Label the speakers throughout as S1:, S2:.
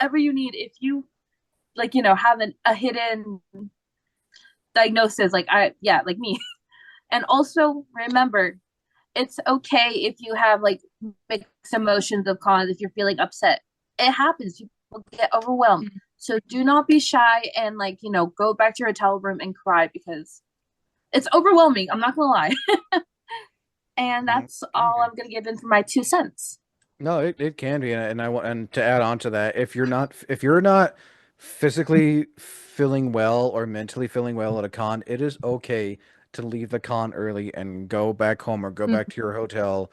S1: whatever you need. If you have a hidden diagnosis, like me. And also remember, it's okay if you have like mixed emotions of cons, if you're feeling upset. It happens. People get overwhelmed. So do not be shy and go back to your hotel room and cry because it's overwhelming. I'm not gonna lie. And that's all I'm gonna give in for my 2 cents.
S2: No, it can be, and I want and to add on to that, if you're not physically feeling well or mentally feeling well at a con, it is okay to leave the con early and go back home or go back to your hotel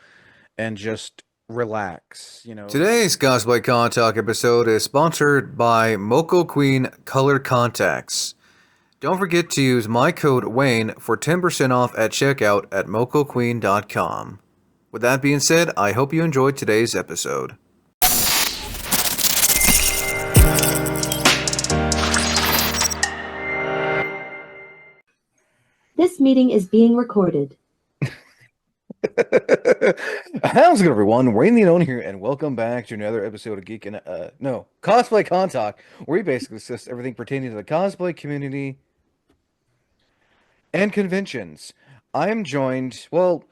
S2: and just relax.
S3: Today's Cosplay Con Talk episode is sponsored by Moco Queen Color Contacts. Don't forget to use my code Wayne for 10% off at checkout at mocoqueen.com. With that being said, I hope you enjoyed today's episode.
S4: This meeting is being recorded.
S2: How's it going, everyone? Wayne the Unknown here, and welcome back to another episode of Cosplay Con Talk, where we basically discuss everything pertaining to the cosplay community and conventions. I am joined, well,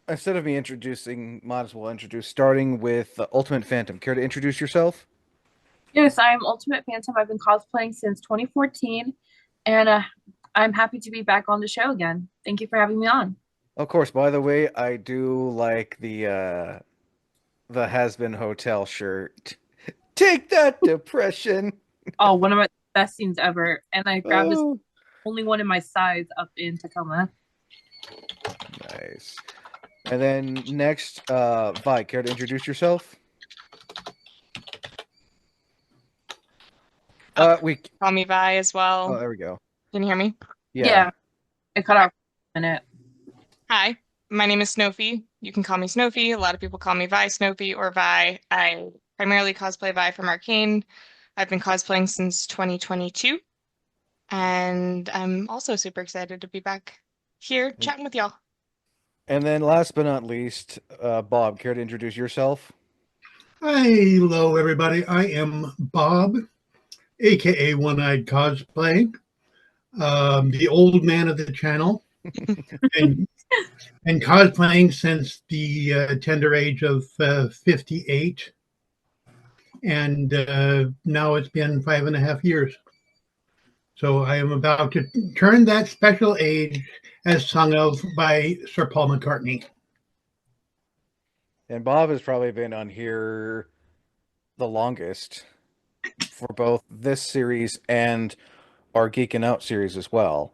S2: instead of me introducing, might as well introduce, starting with Ultimate Phantom. Care to introduce yourself?
S1: Yes, I'm Ultimate Phantom. I've been cosplaying since 2014, and I'm happy to be back on the show again. Thank you for having me on.
S2: Of course, by the way, I do like the Has Been Hotel shirt. Take that, depression.
S1: Oh, one of my best scenes ever. And I grabbed this
S2: Oh,
S1: only one in my size up in Tacoma.
S2: nice. And then next, Vi, care to introduce yourself? We
S5: Call me Vi as well.
S2: Oh, there we go.
S5: Can you hear me?
S1: Yeah, it cut off for a minute.
S5: Hi, my name is Snowfy. You can call me Snowfy. A lot of people call me Vi Snowfy or Vi. I primarily cosplay Vi from Arcane. I've been cosplaying since 2022. And I'm also super excited to be back here chatting with y'all.
S2: And then last but not least, Bob, care to introduce yourself?
S6: Hello, everybody. I am Bob, aka One Eyed Cosplay, the old man of the channel, and, and cosplaying since the tender age of 58. And now it's been 5.5 years. So I am about to turn that special age as sung of by Sir Paul McCartney.
S2: And Bob has probably been on here the longest for both this series and our Geeking Out series as well.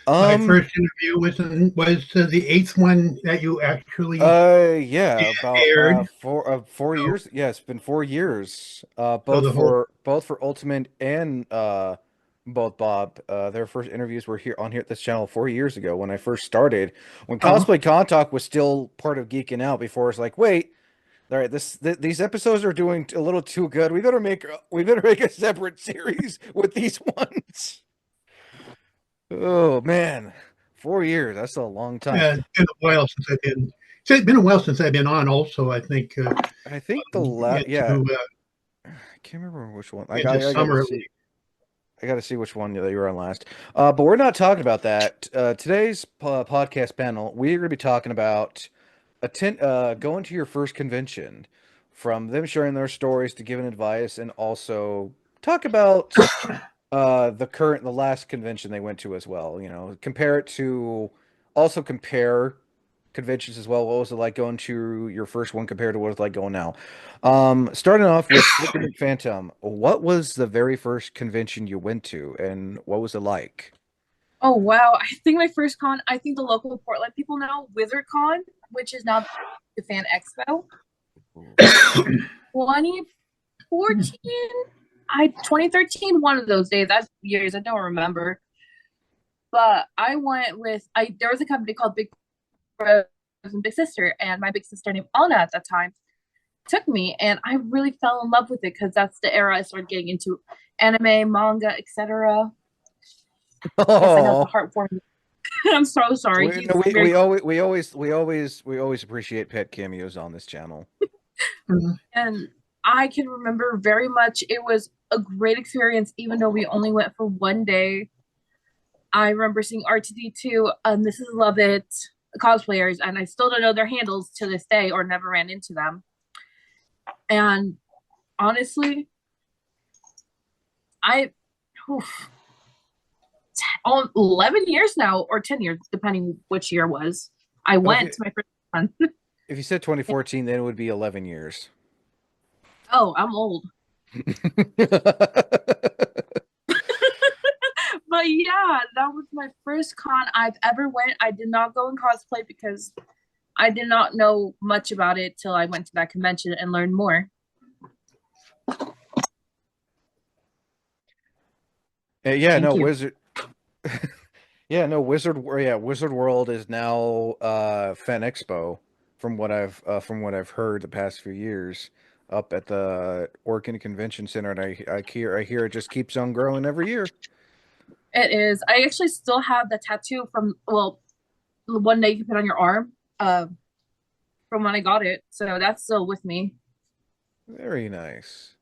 S6: My first interview was the eighth one that you actually
S2: Yeah, about
S6: aired.
S2: 4 years. Yeah, it's been 4 years.
S6: So
S2: Both
S6: the whole
S2: both for Ultimate and both Bob. Their first interviews were here on this channel 4 years ago when I first started. When Cosplay Con Talk was still part of Geeking Out before it's like, wait, all right, these episodes are doing a little too good. We better make a separate series with these ones. Oh man, 4 years. That's a long time.
S6: it's been a while since I've been. It's been a while since I've been on. Also, I think.
S2: I think the last, yeah, I can't remember which one. I gotta see. I gotta see which one that you were on last. But we're not talking about that. Today's podcast panel, we're gonna be talking about going to your first convention, from them sharing their stories to giving advice, and also talk about the last convention they went to as well. Compare conventions as well. What was it like going to your first one compared to what it's like going now? Starting off with Phantom, what was the very first convention you went to, and what was it like?
S1: Oh wow! I think my first con. I think the local Portland people know WizardCon, which is now the Fan Expo. 2014, 2013. One of those days. That's years. I don't remember. But I went with There was a company called Big Brothers and Big Sister, and my big sister named Anna at that time took me, and I really fell in love with it because that's the era I started getting into anime, manga, etc. Yes, I know
S2: Oh,
S1: it's a heartwarming. I'm so sorry.
S2: we, no, we always appreciate pet cameos on this channel.
S6: Mhm.
S1: And I can remember very much. It was a great experience, even though we only went for one day. I remember seeing R2D2, Mrs. Lovett cosplayers, and I still don't know their handles to this day or never ran into them. And honestly, I, oof, 11 years now, or 10 years, depending which year was. I went to my first one.
S2: If you said 2014, then it would be 11 years.
S1: Oh, I'm old. But yeah, that was my first con I've ever went. I did not go in cosplay because I did not know much about it till I went to that convention and learned more.
S2: Yeah, no, Wizard. Yeah, no, Wizard World is now Fan Expo from what I've heard the past few years up at the Oregon Convention Center, and I hear it just keeps on growing every year.
S1: It is. I actually still have the tattoo from, well, the one that you can put on your arm, from when I got it. So that's still with me.
S2: Very nice.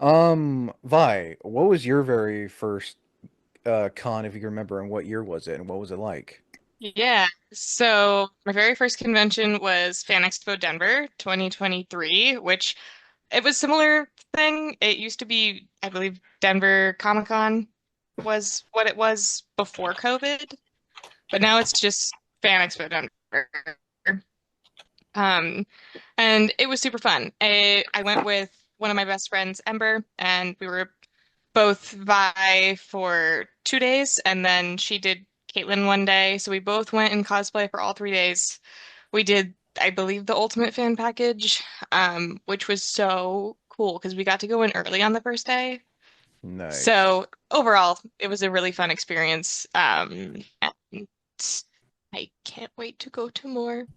S2: Vi, what was your very first con, if you can remember, and what year was it, and what was it like?
S5: Yeah, so my very first convention was Fan Expo Denver 2023, which it was similar thing. It used to be, I believe, Denver Comic Con was what it was before COVID, but now it's just Fan Expo Denver. Um, and it was super fun. I went with one of my best friends, Ember, and we were both Vi for 2 days, and then she did Caitlin one day. So we both went in cosplay for all 3 days. We did, I believe, the Ultimate Fan Package, which was so cool because we got to go in early on the first day.
S2: Nice.
S5: So overall, it was a really fun experience. And I can't wait to go to more.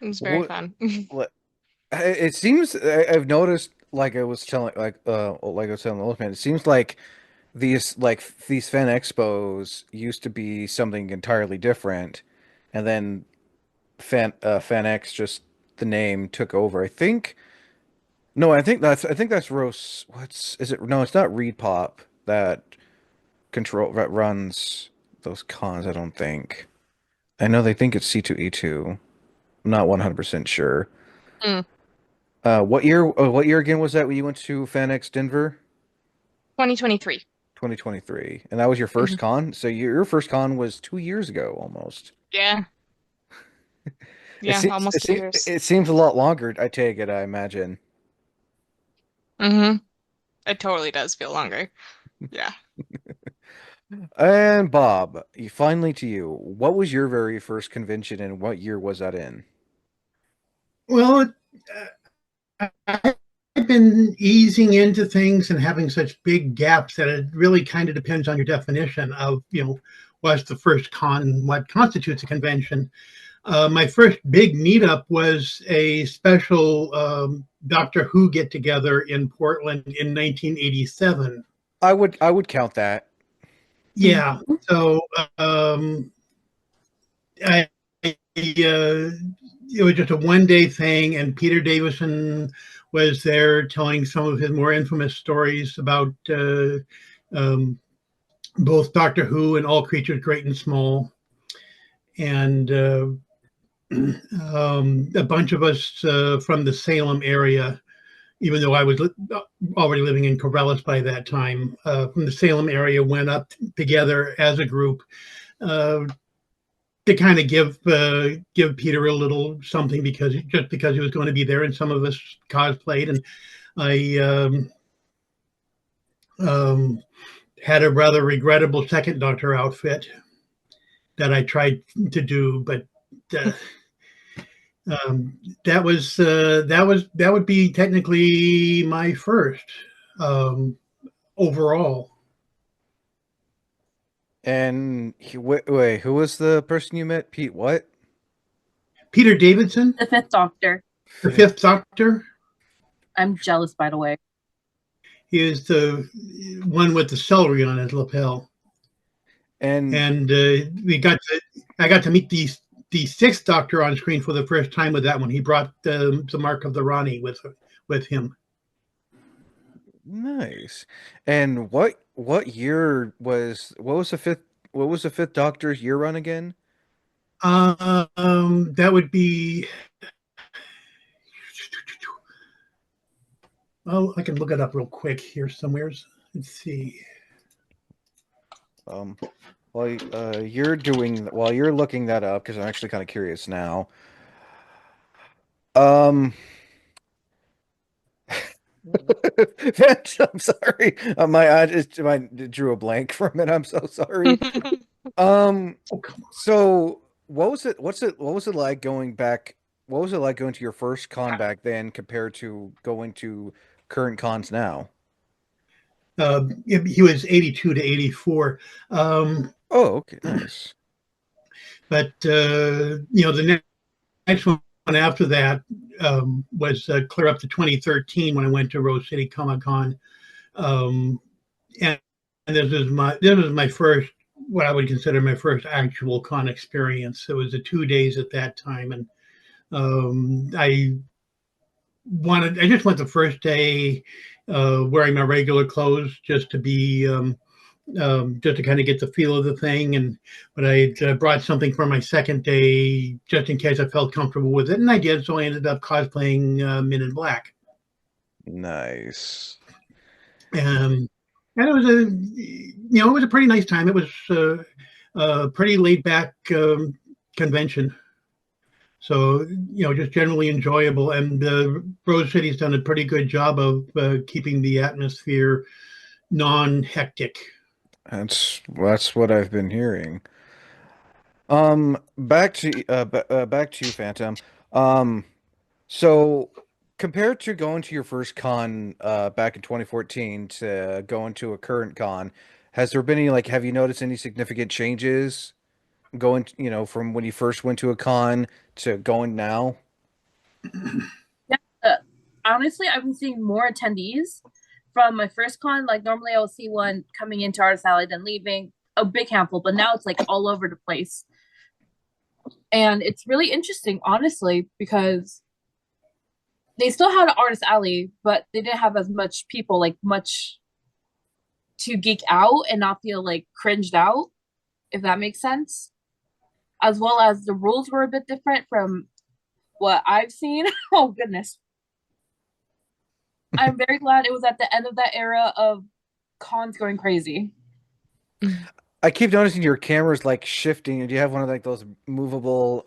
S5: It was very fun.
S2: It seems I've noticed, like I was telling, like I was telling the Elephant, it seems like these fan expos used to be something entirely different, and then Fan X, just the name, took over. I think no, I think that's Rose. What's is it? No, it's not Reed Pop that runs those cons. I don't think. I know they think it's C2E2. I'm not 100% sure.
S5: Mm.
S2: What year? What year again was that when you went to FanX Denver?
S5: 2023.
S2: 2023, and that was your first
S5: Mhm.
S2: con. So your first con was 2 years ago, almost.
S5: Yeah. Yeah, almost 2 years.
S2: It seems a lot longer. I take it. I imagine.
S5: Mm-hmm. It totally does feel longer. Yeah.
S2: And Bob, finally to you. What was your very first convention, and what year was that in?
S6: Well, I've been easing into things and having such big gaps that it really kind of depends on your definition of, what's the first con, what constitutes a convention. My first big meetup was a special Doctor Who get together in Portland in 1987.
S2: I would count that.
S6: Yeah. So it was just a one-day thing, and Peter Davison was there telling some of his more infamous stories about both Doctor Who and All Creatures Great and Small. And a bunch of us from the Salem area, even though I was already living in Corvallis by that time, from the Salem area, went up together as a group to kind of give Peter a little something because he was going to be there, and some of us cosplayed, and I had a rather regrettable second Doctor outfit that I tried to do, but that would be technically my first overall.
S2: And wait, who was the person you met? Pete, what?
S6: Peter Davidson,
S1: The Fifth Doctor.
S6: The Fifth Doctor.
S1: I'm jealous, by the way.
S6: He is the one with the celery on his lapel. And I got to meet these the sixth Doctor on screen for the first time with that one. He brought the Mark of the Rani with him.
S2: Nice. And what was the fifth Doctor's year run again?
S6: That would be. Oh, I can look it up real quick here somewhere. Let's see.
S2: While you're looking that up, because I'm actually kind of curious now. Um, I'm sorry. I drew a blank for a minute. I'm so sorry. Um,
S6: Oh, come on.
S2: so what was it like going back? What was it like going to your first con back then compared to going to current cons now?
S6: He was 82 to 84.
S2: Oh, okay, nice.
S6: But the next one after that was clear up to 2013 when I went to Rose City Comic Con, and this was my first, what I would consider my first actual con experience. It was 2 days at that time, and I just went the first day wearing my regular clothes just to be just to kind of get the feel of the thing. But I brought something for my second day just in case I felt comfortable with it, and I did. So I ended up cosplaying Men in Black.
S2: Nice.
S6: And it was it was a pretty nice time. It was a pretty laid back convention. So, just generally enjoyable. And Rose City's done a pretty good job of keeping the atmosphere non-hectic.
S2: That's what I've been hearing. Back to you, Phantom. Um, so compared to going to your first con back in 2014 to going to a current con, has there been any have you noticed any significant changes going, from when you first went to a con to going now?
S1: Yeah, honestly, I've been seeing more attendees from my first con. Like normally, I'll see one coming into Artist Alley, then leaving, a big handful, but now it's like all over the place, and it's really interesting, honestly, because they still had an Artist Alley, but they didn't have as much people, like much to geek out and not feel like cringed out, if that makes sense. As well as the rules were a bit different from what I've seen. Oh goodness. I'm very glad it was at the end of that era of cons going crazy.
S2: I keep noticing your camera's shifting. Do you have one of those movable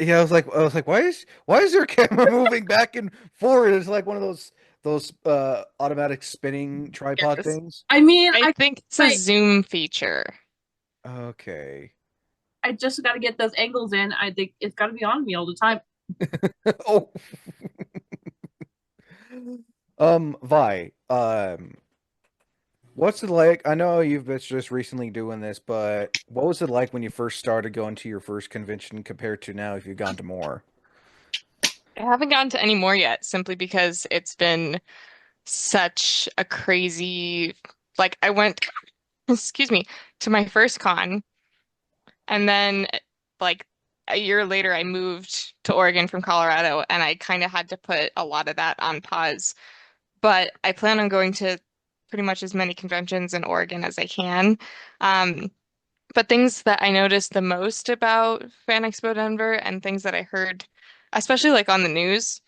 S2: yeah, I was like, why is your camera moving back and forward? It's like one of those automatic spinning tripod
S5: Yes.
S2: things.
S1: I mean,
S5: I think it's a zoom feature.
S2: Okay.
S1: I just got to get those angles in. I think it's got to be on me all the time.
S2: Oh. Vi, what's it like? I know you've been just recently doing this, but what was it like when you first started going to your first convention compared to now if you've gone to more?
S5: I haven't gotten to any more yet, simply because it's been such a crazy, I went, excuse me, to my first con, and then like a year later I moved to Oregon from Colorado, and I kind of had to put a lot of that on pause. But I plan on going to pretty much as many conventions in Oregon as I can. Um, but things that I noticed the most about Fan Expo Denver, and things that I heard, especially on the news,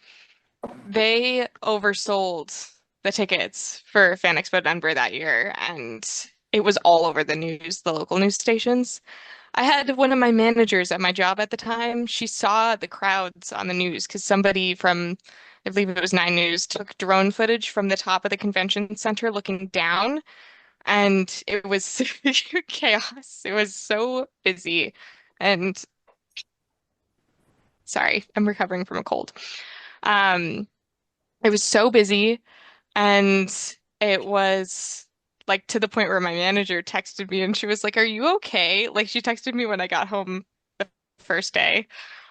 S5: they oversold the tickets for Fan Expo Denver that year, and it was all over the news, the local news stations. I had one of my managers at my job at the time. She saw the crowds on the news because somebody from, I believe it was Nine News, took drone footage from the top of the convention center looking down, and it was chaos. It was so busy. And sorry, I'm recovering from a cold. Um, it was so busy, and it was to the point where my manager texted me and she was like, "Are you okay?" She texted me when I got home the first day,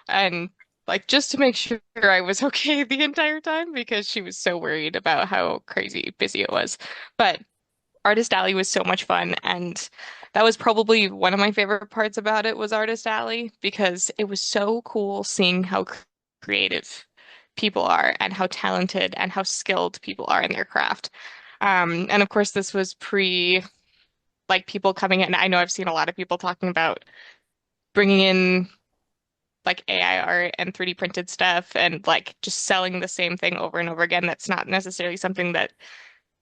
S5: and just to make sure I was okay the entire time, because she was so worried about how crazy busy it was. But Artist Alley was so much fun, and that was probably one of my favorite parts about it was Artist Alley because it was so cool seeing how creative people are and how talented and how skilled people are in their craft. And of course, this was pre like people coming in. I know I've seen a lot of people talking about bringing in like AI art and 3D printed stuff and like just selling the same thing over and over again. That's not necessarily something that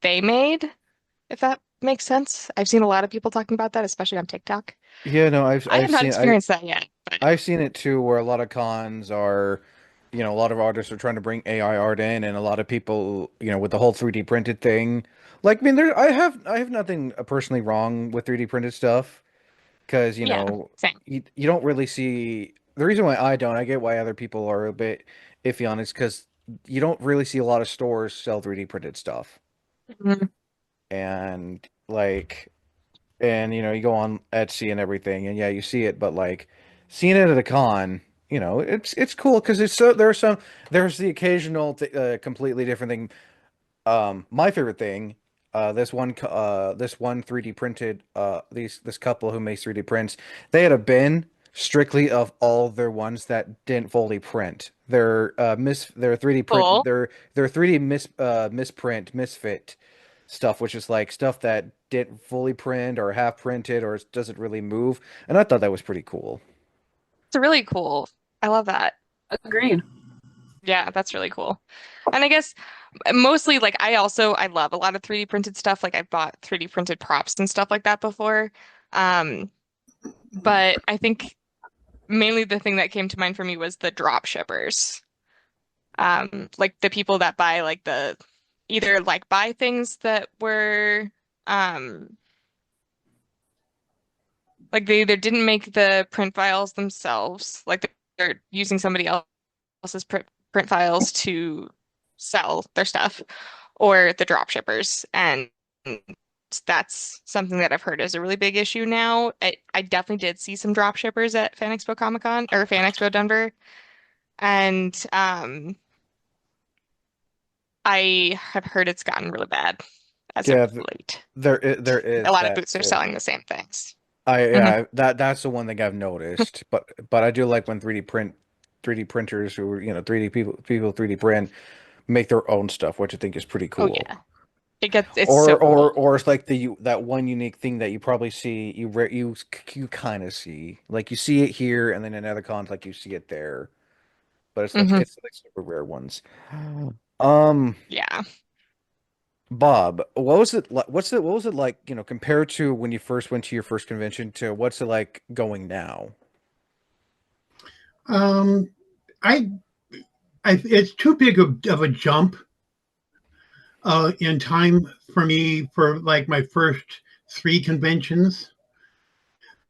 S5: they made, if that makes sense. I've seen a lot of people talking about that, especially on TikTok.
S2: Yeah, no,
S5: I have not experienced that yet, but
S2: I've seen it too, where a lot of cons are, a lot of artists are trying to bring AI art in, and a lot of people, with the whole 3D printed thing. Like, I mean, I have nothing personally wrong with 3D printed stuff, because
S5: yeah, same.
S2: you don't really see the reason why I get why other people are a bit iffy on it, is because you don't really see a lot of stores sell 3D printed stuff,
S5: Mhm.
S2: and like. And you go on Etsy and everything, and yeah, you see it, but like seeing it at a con, it's cool because there's the occasional completely different thing. My favorite thing, this one 3D printed this couple who makes 3D prints, they had a bin strictly of all their ones that didn't fully print. Their 3D print
S5: Cool.
S2: their 3D misprint misfit stuff, which is like stuff that didn't fully print or half printed or doesn't really move. And I thought that was pretty cool.
S5: It's really cool. I love that.
S1: Agreed.
S5: Yeah, that's really cool. And I guess mostly like I love a lot of 3D printed stuff. Like I've bought 3D printed props and stuff like that before. Um, but I think mainly the thing that came to mind for me was the drop shippers. Like the people that buy like the either like buy things that were um like they either didn't make the print files themselves, like they're using somebody else's print files to sell their stuff, or the drop shippers. And that's something that I've heard is a really big issue now. I definitely did see some drop shippers at Fan Expo Comic Con or Fan Expo Denver, and I have heard it's gotten really bad as of
S2: Yeah,
S5: late.
S2: there
S5: A
S2: is
S5: lot of
S2: that
S5: booths are
S2: too.
S5: selling the same things. Hmm.
S2: That's the one thing I've noticed. But I do like when 3D printers who are, 3D people 3D print make their own stuff, which I think is pretty
S5: Oh
S2: cool.
S5: yeah, it's so cool.
S2: Or it's like that one unique thing that you probably see you kind of see, like you see it here, and then in other cons like you see it there, but
S5: Hmm.
S2: it's like super rare ones. Um,
S5: Yeah.
S2: Bob, what was it like? What was it like? Compared to when you first went to your first convention to what's it like going now?
S6: Um, I, it's too big of a jump in time for me for like my first three conventions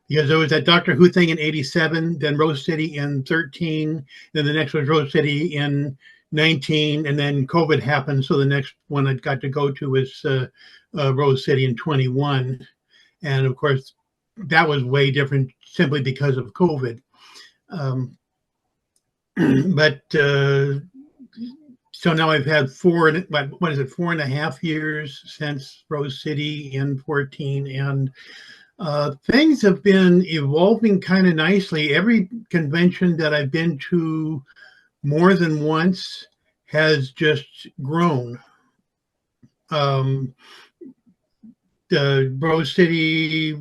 S6: because there was that Doctor Who thing in '87, then Rose City in '13, then the next was Rose City in '19, and then COVID happened. So the next one I got to go to was Rose City in '21, and of course that was way different simply because of COVID. Um, but so now I've had what is it, 4.5 years since Rose City in 14, and things have been evolving kind of nicely. Every convention that I've been to more than once has just grown. Um, the Rose City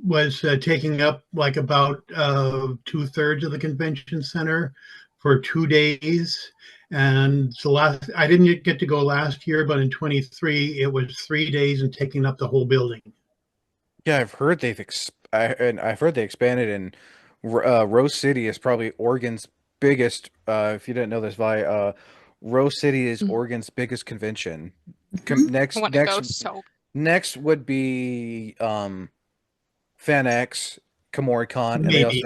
S6: was taking up like about 2/3 of the convention center for 2 days. And the last, I didn't get to go last year, but in 23, it was 3 days and taking up the whole building.
S2: Yeah, I've heard they expanded, and Rose City is probably Oregon's biggest. If you didn't know this, Rose City is
S5: Mhm.
S2: Oregon's biggest convention.
S5: I want to go so.
S2: Next would be FanX, KomoriCon,
S6: Maybe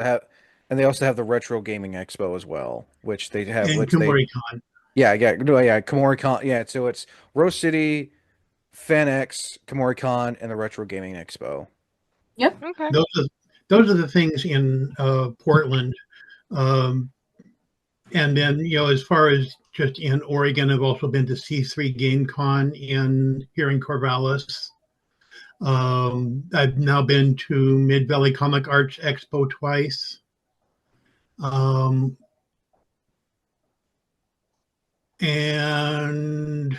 S2: and they also have the Retro Gaming Expo as well, which they have,
S6: in
S2: which they
S6: Kumoricon.
S2: yeah, KomoriCon, yeah. So it's Rose City, FanX, KomoriCon, and the Retro Gaming Expo.
S1: Yep.
S5: Okay.
S6: Those are those are the things in Portland. Um, and then, as far as just in Oregon, I've also been to C3 Game Con here in Corvallis. I've now been to Mid Valley Comic Arts Expo twice. And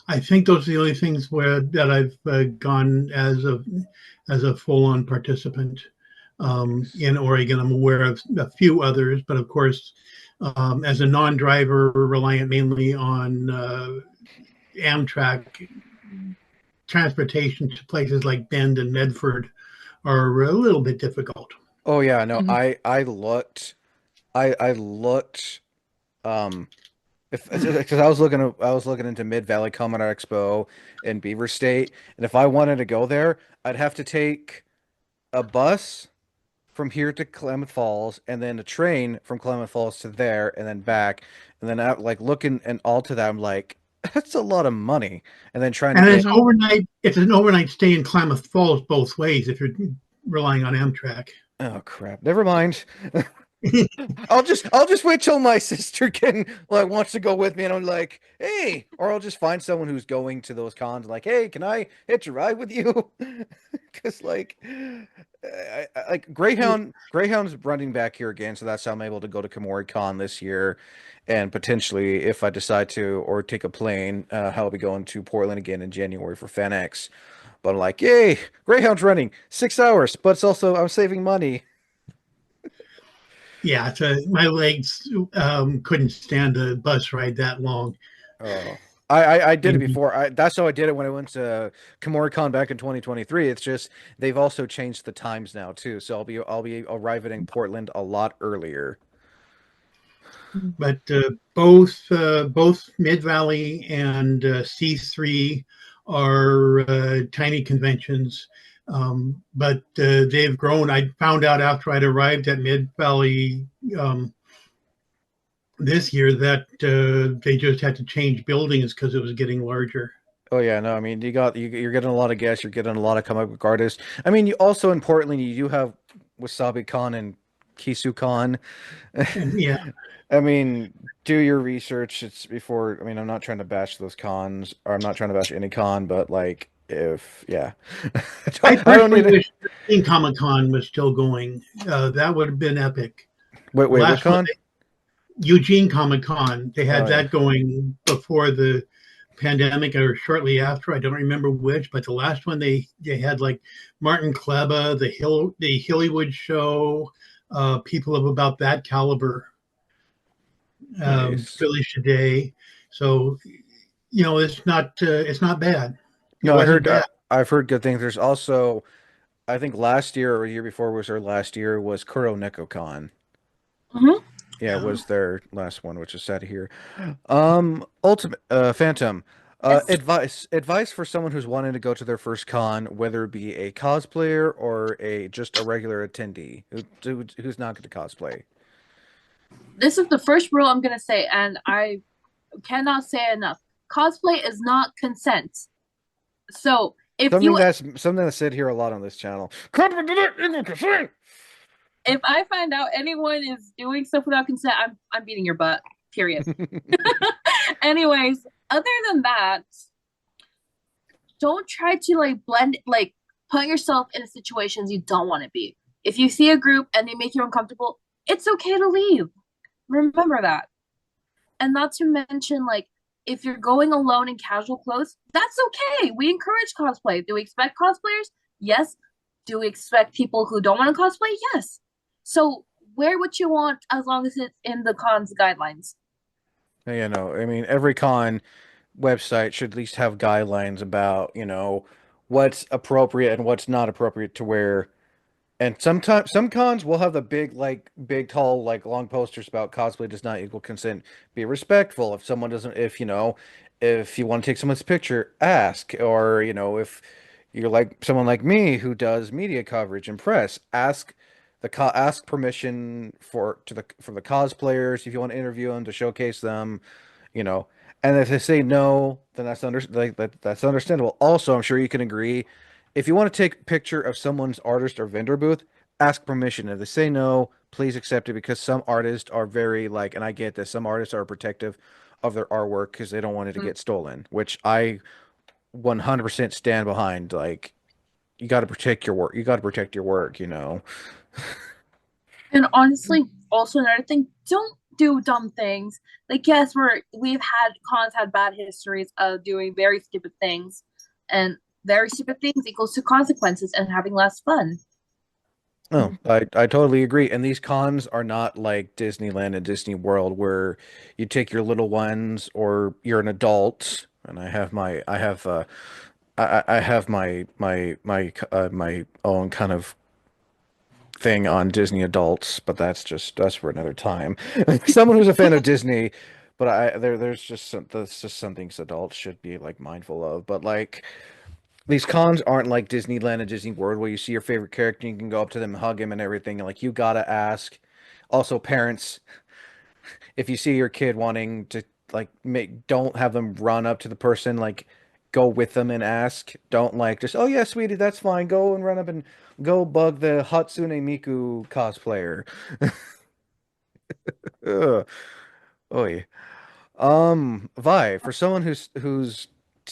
S6: I think those are the only things that I've gone as a full-on participant. In Oregon, I'm aware of a few others, but of course, as a non-driver, reliant mainly on Amtrak, transportation to places like Bend and Medford are a little bit difficult.
S2: Oh yeah, no,
S5: Mhm.
S2: I looked if because I was looking into Mid Valley Comic Expo in Beaver State, and if I wanted to go there, I'd have to take a bus from here to Klamath Falls, and then a train from Klamath Falls to there, and then back, and then out like looking and all to that, I'm like, that's a lot of money, and then trying to
S6: And
S2: get
S6: it's an overnight stay in Klamath Falls both ways if you're relying on Amtrak.
S2: oh crap, never mind. I'll just wait till my sister can like wants to go with me, and I'm like, hey, or I'll just find someone who's going to those cons, like, hey, can I hitch a ride with you? Because like, like Greyhound's running back here again, so that's how I'm able to go to Komori Con this year, and potentially if I decide to or take a plane, I'll be going to Portland again in January for FanX. But I'm like, yay, Greyhound's running 6 hours, but it's also I'm saving money.
S6: Yeah, my legs couldn't stand a bus ride that long.
S2: Oh, I did it
S6: And,
S2: before. That's how I did it when I went to KomoriCon back in 2023. It's just they've also changed the times now too, so I'll be arriving in Portland a lot earlier.
S6: but both Mid Valley and C3 are tiny conventions, but they've grown. I found out after I'd arrived at Mid Valley um, this year that they just had to change buildings because it was getting larger.
S2: Oh yeah, no, I mean you're getting a lot of guests, you're getting a lot of comic book artists. I mean, you also in Portland you do have Wasabi Con and Kisu Con.
S6: And yeah,
S2: I mean, do your research. It's before. I mean, I'm not trying to bash those cons, or I'm not trying to bash any con, but like, if yeah,
S6: I
S2: I don't
S6: personally
S2: need to.
S6: wish Comic Con was still going. That would have been epic.
S2: Wait,
S6: The
S2: wait, what
S6: last one,
S2: con?
S6: Eugene Comic Con, they had
S2: Oh yeah,
S6: that going before the pandemic or shortly after. I don't remember which, but the last one they had like Martin Kleba, the Hillywood show, people of about that caliber,
S2: nice.
S6: Philly Shade. So it's not bad. It
S2: No, I
S6: wasn't
S2: heard.
S6: bad.
S2: I've heard good things. There's also, I think last year or year before was their last year was Kuro Neko Con.
S1: Mhm.
S2: Yeah, it
S6: Yeah.
S2: was their last one, which is sad to hear. Ultimate Phantom.
S1: Yes.
S2: Advice for someone who's wanting to go to their first con, whether it be a cosplayer or just a regular attendee who's not going to cosplay.
S1: This is the first rule I'm gonna say, and I cannot say enough. Cosplay is not consent. So
S2: Something that's said here a lot on this channel.
S1: if I find out anyone is doing stuff without consent, I'm beating your butt. Period. Anyways, other than that, don't try to like blend like put yourself in situations you don't want to be. If you see a group and they make you uncomfortable, it's okay to leave. Remember that. And not to mention, like, if you're going alone in casual clothes, that's okay. We encourage cosplay. Do we expect cosplayers? Yes. Do we expect people who don't want to cosplay? Yes. So wear what you want as long as it's in the con's guidelines.
S2: I mean, every con website should at least have guidelines about, what's appropriate and what's not appropriate to wear. And sometimes some cons will have the big tall like long posters about cosplay does not equal consent. Be respectful. If someone doesn't, if you want to take someone's picture, ask. Or, if you're like someone like me who does media coverage and press, ask permission for the cosplayers if you want to interview them to showcase them, you know. And if they say no, then that's understandable. Also, I'm sure you can agree, if you want to take a picture of someone's artist or vendor booth, ask permission. If they say no, please accept it because some artists are very like, and I get this, some artists are protective of their artwork because they don't want it to
S1: Mm.
S2: get stolen, which I 100% stand behind. Like, you got to protect your work. You got to protect your work, you know.
S1: And honestly, also another thing, don't do dumb things. Like, yes, we've had cons had bad histories of doing very stupid things, and very stupid things equals to consequences and having less fun.
S2: Oh, I totally agree. And these cons are not like Disneyland and Disney World where you take your little ones or you're an adult. And I have my own kind of thing on Disney adults, but that's for another time. Someone who's a fan of Disney, but there's just some things adults should be like mindful of. But like these cons aren't like Disneyland and Disney World where you see your favorite character, you can go up to them, hug him, and everything. And like you gotta ask. Also, parents, if you see your kid wanting to like make, don't have them run up to the person. Like, go with them and ask. Don't like just, oh yeah, sweetie, that's fine. Go and run up and go bug the Hatsune Miku cosplayer. Ugh. Oy. Vi, for someone who's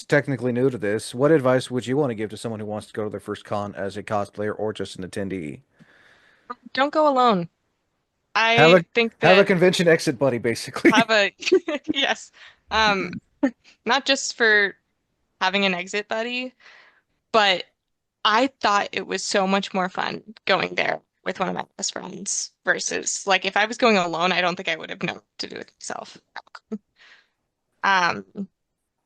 S2: technically new to this, what advice would you want to give to someone who wants to go to their first con as a cosplayer or just an attendee?
S5: Don't go alone.
S2: Have
S5: I
S2: a
S5: think
S2: have a
S5: that
S2: convention exit buddy, basically.
S5: have a yes. Um, Not just for having an exit buddy, but I thought it was so much more fun going there with one of my best friends versus like if I was going alone, I don't think I would have known what to do with myself. Um,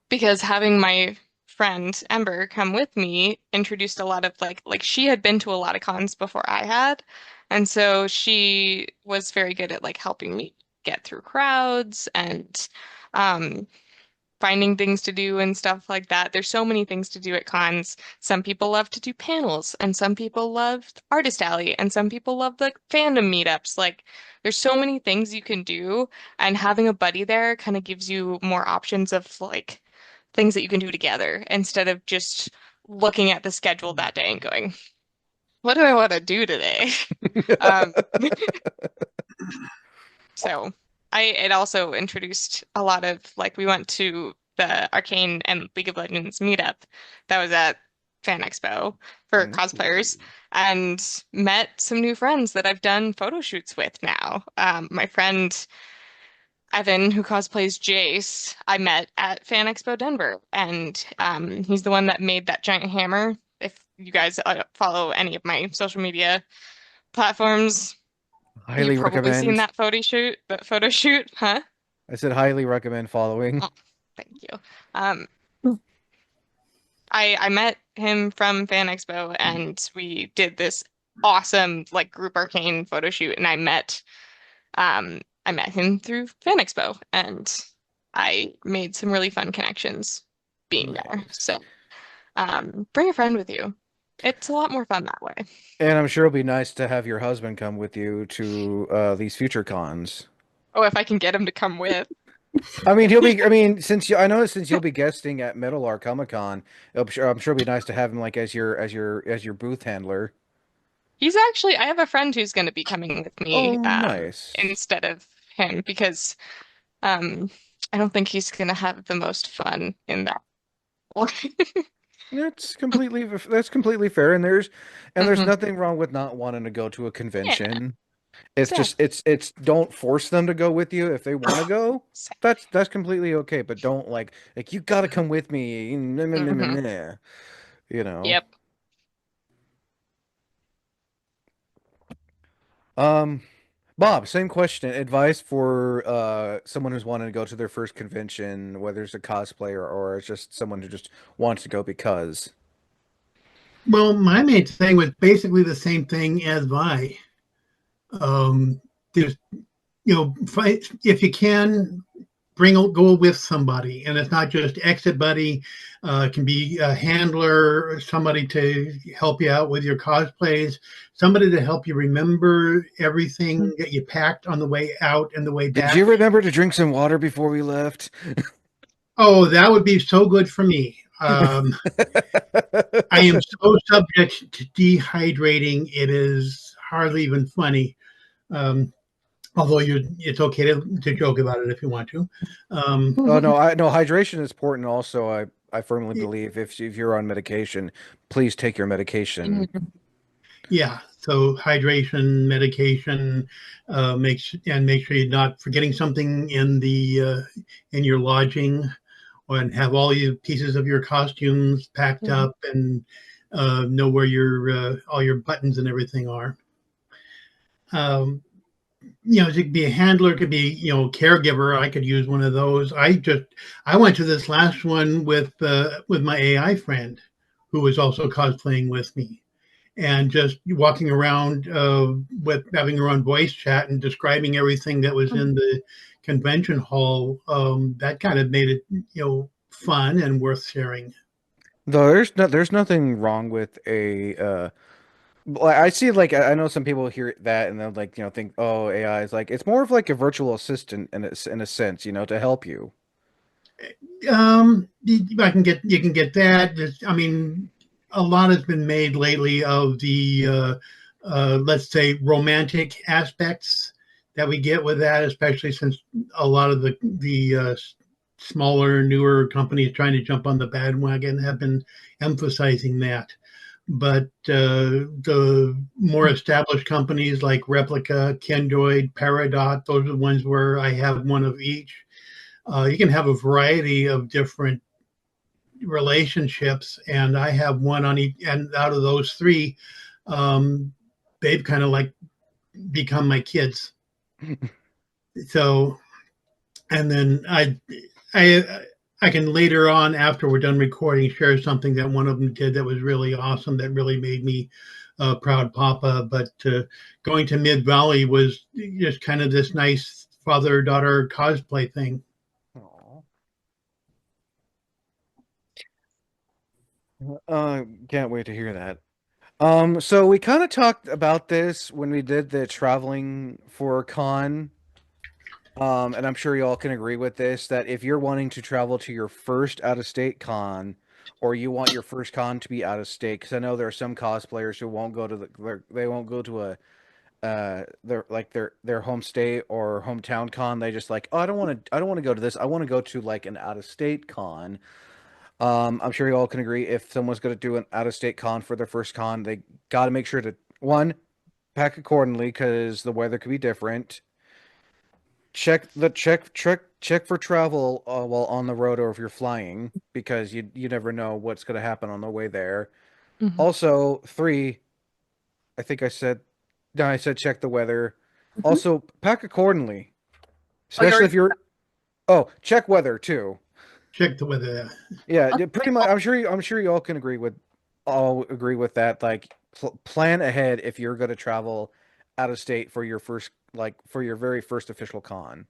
S5: because having my friend Ember come with me introduced a lot of like she had been to a lot of cons before I had, and so she was very good at like helping me get through crowds and um finding things to do and stuff like that. There's so many things to do at cons. Some people love to do panels, and some people love Artist Alley, and some people love like fandom meetups. Like, there's so many things you can do, and having a buddy there kind of gives you more options of like things that you can do together instead of just looking at the schedule that day and going, what do I want to do today? Um, So it also introduced a lot of like we went to the Arcane and League of Legends meetup that was at Fan Expo for cosplayers and met some new friends that I've done photo shoots with now. My friend Evan, who cosplays Jace, I met at Fan Expo Denver, and he's the one that made that giant hammer. If you guys follow any of my social media platforms, you've
S2: Highly
S5: probably seen
S2: recommend.
S5: that photo shoot, huh?
S2: I said highly recommend following.
S5: Oh, thank you. Um, I met him from Fan Expo and we did this awesome like group arcane photo shoot and I met him through Fan Expo and I made some really fun connections being there. So bring a friend with you. It's a lot more fun that way.
S2: And I'm sure it'll be nice to have your husband come with you to these future cons.
S5: Oh, if I can get him to come with.
S2: I mean, he'll be. I mean, I know since you'll be guesting at Metal Art Comic Con, I'm sure it'll be nice to have him like as your booth handler.
S5: He's actually, I have a friend who's going to be coming with me
S2: Oh, nice.
S5: instead of him because um, I don't think he's going to have the most fun in that.
S2: That's completely fair, and there's
S5: hmm
S2: nothing wrong with not wanting to go to a
S5: Yeah,
S2: convention. It's just
S5: exactly.
S2: it's don't force them to go with you if they want to go.
S5: Exactly.
S2: That's completely okay, but don't like you got to come with me.
S5: hmm
S2: You know.
S5: Yep.
S2: Um, Bob, same question. Advice for someone who's wanting to go to their first convention, whether it's a cosplayer or it's just someone who just wants to go because.
S6: Well, my main thing was basically the same thing as Vi. There's, if you can, go with somebody, and it's not just exit buddy. It can be a handler, somebody to help you out with your cosplays, somebody to help you remember everything that you packed on the way out and the way
S2: Did you
S6: back.
S2: remember to drink some water before we left?
S6: Oh, that would be so good for me. I am so subject to dehydrating, it is hardly even funny. Um, Although it's okay to joke about it if you want to.
S2: Oh no, I no hydration is important. Also, I firmly believe if you're on medication, please take your medication.
S6: Yeah. So hydration, medication, make sure you're not forgetting something in your lodging, and have all your pieces of your costumes packed up, and know where your all your buttons and everything are. It could be a handler, it could be, caregiver. I could use one of those. I went to this last one with my AI friend, who was also cosplaying with me, and just walking around with having her own voice chat and describing everything that was in the convention hall. That kind of made it, fun and worth sharing.
S2: Though there's nothing wrong with a I see, like, I know some people hear that and they'll, like, think, oh, AI is like, it's more of like a virtual assistant in a sense, to help you.
S6: You can get that. I mean, a lot has been made lately of the let's say romantic aspects that we get with that, especially since a lot of the smaller, newer companies trying to jump on the bandwagon have been emphasizing that. But the more established companies like Replica, Kendroid, Peridot, those are the ones where I have one of each. You can have a variety of different relationships, and I have one on each. And out of those three, they've kind of like become my kids. So, and then I can later on, after we're done recording, share something that one of them did that was really awesome, that really made me proud papa. But going to Mid Valley was just kind of this nice father-daughter cosplay thing.
S2: Can't wait to hear that. So we kind of talked about this when we did the traveling for con. And I'm sure you all can agree with this, that if you're wanting to travel to your first out-of-state con, or you want your first con to be out of state, because I know there are some cosplayers who won't go to they won't go to a their home state or hometown con. They just like, oh, I don't want to go to this. I want to go to like an out-of-state con. I'm sure you all can agree, if someone's going to do an out-of-state con for their first con, they got to make sure to, one, pack accordingly because the weather could be different. Check for travel while on the road, or if you're flying, because you never know what's going to happen on the way there. Also, three, I think I said, no, I said check the weather. Also, pack accordingly, especially if you're. Oh, check weather too.
S6: Check the weather.
S2: Yeah, pretty much. I'm sure you all can all agree with that. Like, plan ahead if you're going to travel out of state for your for your very first official con.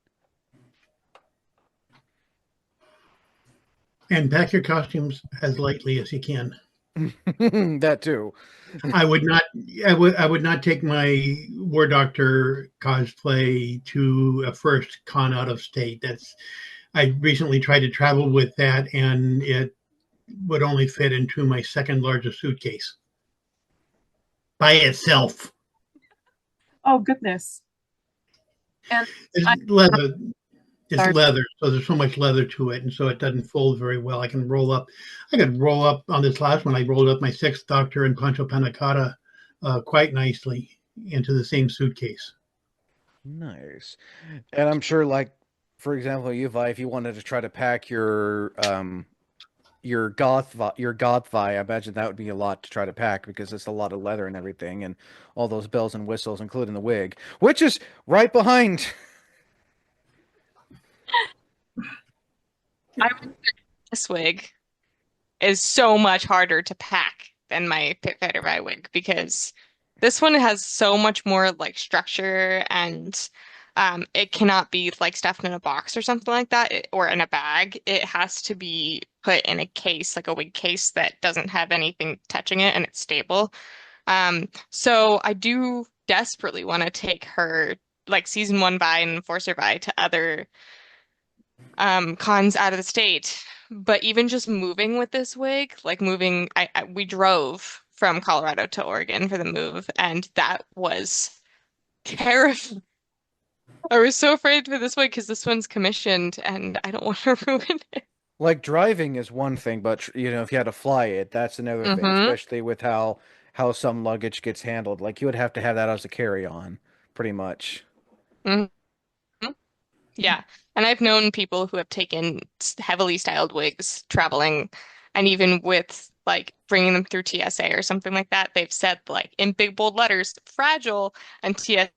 S6: And pack your costumes as lightly as you can.
S2: That too.
S6: I would not take my War Doctor cosplay to a first con out of state. I recently tried to travel with that, and it would only fit into my second largest suitcase by itself.
S1: Oh goodness! And
S6: it's leather. It's leather, so there's so much leather to it, and so it doesn't fold very well. I could roll up on this last one. I rolled up my Sixth Doctor and Pancho Panna Cotta quite nicely into the same suitcase.
S2: Nice. And I'm sure, like, for example, if you wanted to try to pack your goth vi, I imagine that would be a lot to try to pack because it's a lot of leather and everything, and all those bells and whistles, including the wig, which is right behind.
S5: I would say this wig is so much harder to pack than my Pit Fighter Vi wig, because this one has so much more like structure, and it cannot be like stuffed in a box or something like that, or in a bag. It has to be put in a case, like a wig case that doesn't have anything touching it and it's stable. So I do desperately want to take her, like season 1 Vi and Enforcer Vi, to other cons out of the state. But even just moving with this wig, like moving, we drove from Colorado to Oregon for the move, and that was terrifying. I was so afraid for this wig because this one's commissioned, and I don't want to ruin it.
S2: like driving is one thing, but if you had to fly it, that's another thing,
S5: Mm-hmm.
S2: especially with how some luggage gets handled. Like you would have to have that as a carry-on, pretty much.
S5: Hmm. Yeah. And I've known people who have taken heavily styled wigs traveling, and even with like bringing them through TSA or something like that, they've said like in big bold letters, fragile, and TSA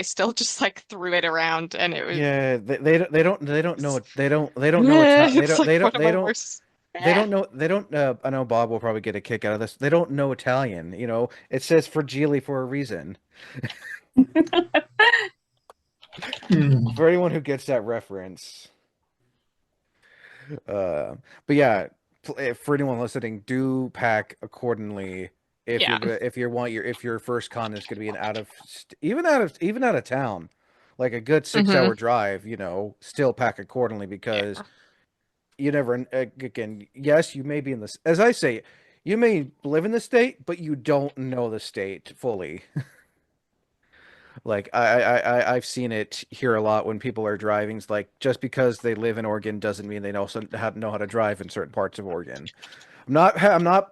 S5: still just like threw it around, and it was
S2: Yeah, they don't know they don't know
S5: it's like one of my worst.
S2: they don't know they don't I know Bob will probably get a kick out of this. They don't know Italian, It says fragile for a reason.
S6: Hmm.
S2: For anyone who gets that reference. But yeah, for anyone listening, do pack accordingly
S5: Yeah.
S2: if your first con is going to be an even out of town, like a good 6 hour
S5: Hmm.
S2: drive, still pack accordingly because
S5: Yeah.
S2: you never again, yes, you may be in this, as I say, you may live in the state, but you don't know the state fully. Like I've seen it here a lot when people are driving. It's like just because they live in Oregon doesn't mean they know how to drive in certain parts of Oregon. I'm not